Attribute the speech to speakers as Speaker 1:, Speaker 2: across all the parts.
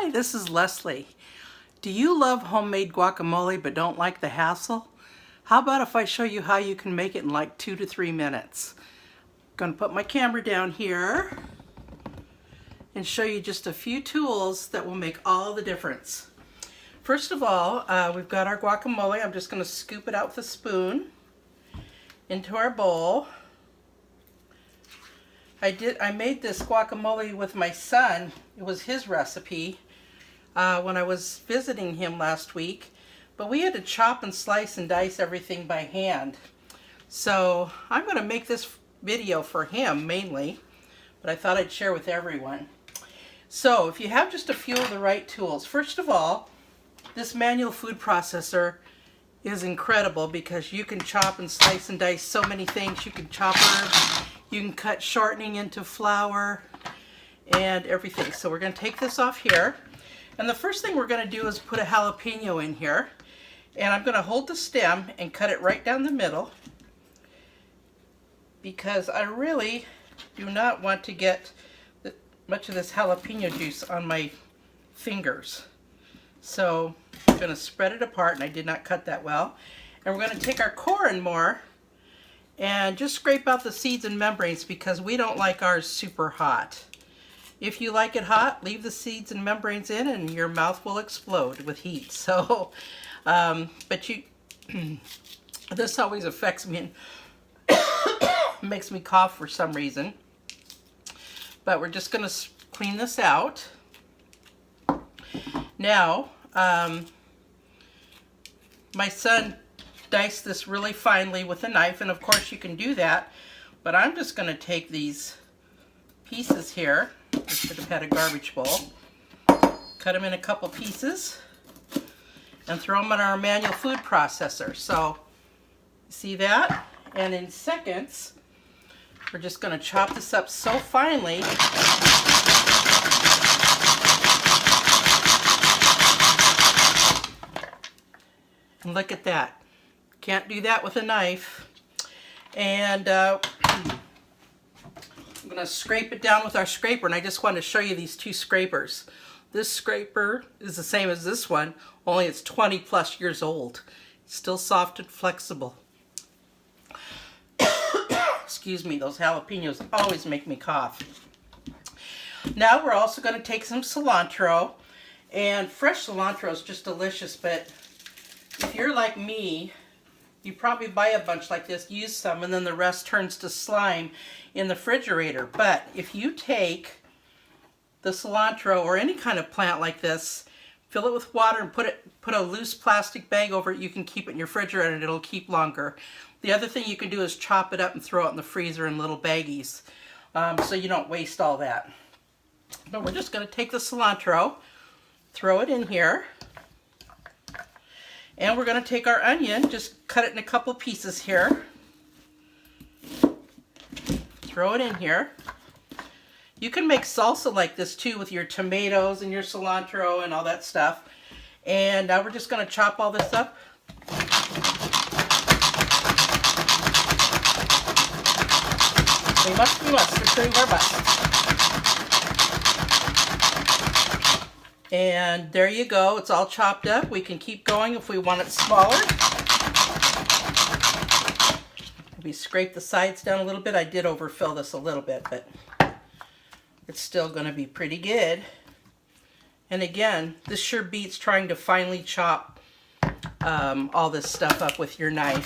Speaker 1: Hi, this is Leslie. Do you love homemade guacamole but don't like the hassle? How about if I show you how you can make it in like 2 to 3 minutes? I'm going to put my camera down here and show you just a few tools that will make all the difference. First of all, we've got our guacamole. I'm just going to scoop it out with a spoon into our bowl. I made this guacamole with my son. It was his recipe when I was visiting him last week. But we had to chop and slice and dice everything by hand. So I'm going to make this video for him mainly, but I thought I'd share with everyone. So if you have just a few of the right tools, first of all, this manual food processor is incredible because you can chop and slice and dice so many things. You can chop herbs, you can cut shortening into flour and everything. So we're going to take this off here. And the first thing we're going to do is put a jalapeno in here. And I'm going to hold the stem and cut it right down the middle because I really do not want to get much of this jalapeno juice on my fingers. So I'm going to spread it apart, and I did not cut that well. And we're going to take our core and more and just scrape out the seeds and membranes because we don't like ours super hot. If you like it hot, leave the seeds and membranes in and your mouth will explode with heat. So, but this always affects me and makes me cough for some reason. But we're just going to clean this out. Now, my son diced this really finely with a knife, and of course you can do that, but I'm just going to take these pieces here. I should have had a garbage bowl. Cut them in a couple pieces and throw them in our manual food processor. So, see that? And in seconds, we're just going to chop this up so finely and look at that. Can't do that with a knife. And I'm going to scrape it down with our scraper, and I just want to show you these two scrapers. This scraper is the same as this one, only it's 20 plus years old. It's still soft and flexible. Excuse me, those jalapenos always make me cough. Now we're also going to take some cilantro, and fresh cilantro is just delicious, but if you're like me, you probably buy a bunch like this, use some, and then the rest turns to slime in the refrigerator. But if you take the cilantro or any kind of plant like this, fill it with water and put a loose plastic bag over it, you can keep it in your refrigerator and it'll keep longer. The other thing you can do is chop it up and throw it in the freezer in little baggies, so you don't waste all that. But we're just going to take the cilantro, throw it in here. And we're going to take our onion, just cut it in a couple pieces here. Throw it in here. You can make salsa like this too with your tomatoes and your cilantro and all that stuff. And now we're just going to chop all this up. We must retrieve our butt. And there you go, it's all chopped up. We can keep going if we want it smaller. We scrape the sides down a little bit. I did overfill this a little bit, but it's still going to be pretty good. And again, this sure beats trying to finely chop all this stuff up with your knife.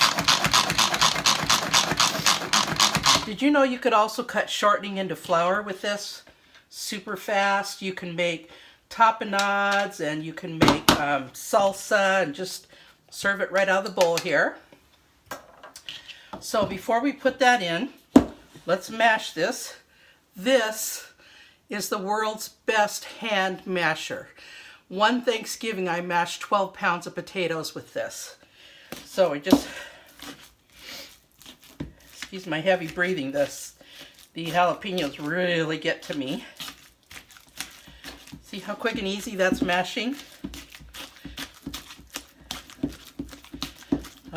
Speaker 1: Did you know you could also cut shortening into flour with this? Super fast. You can make tapenades, and you can make salsa and just serve it right out of the bowl here. So before we put that in, let's mash this. This is the world's best hand masher. One Thanksgiving I mashed 12 pounds of potatoes with this. So we just, excuse my heavy breathing, the jalapenos really get to me. See how quick and easy that's mashing?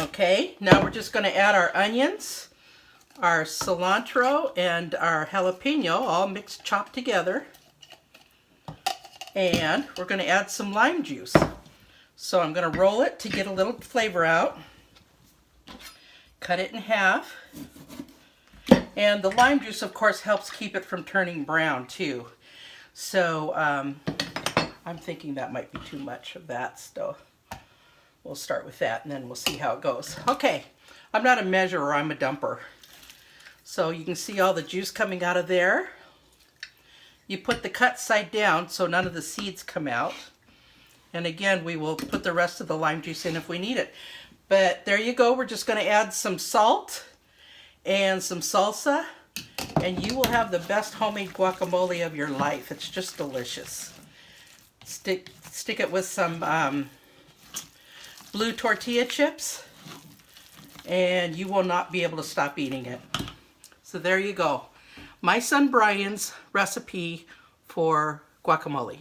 Speaker 1: Okay, now we're just going to add our onions, our cilantro, and our jalapeno all mixed, chopped together. And we're going to add some lime juice. So I'm going to roll it to get a little flavor out. Cut it in half. And the lime juice, of course, helps keep it from turning brown too. So I'm thinking that might be too much of that stuff. We'll start with that and then we'll see how it goes. Okay, I'm not a measurer, I'm a dumper. So you can see all the juice coming out of there. You put the cut side down so none of the seeds come out. And again, we will put the rest of the lime juice in if we need it. But there you go, we're just going to add some salt and some salsa, and you will have the best homemade guacamole of your life. It's just delicious. Stick it with some blue tortilla chips, and you will not be able to stop eating it. So there you go. My son Brian's recipe for guacamole.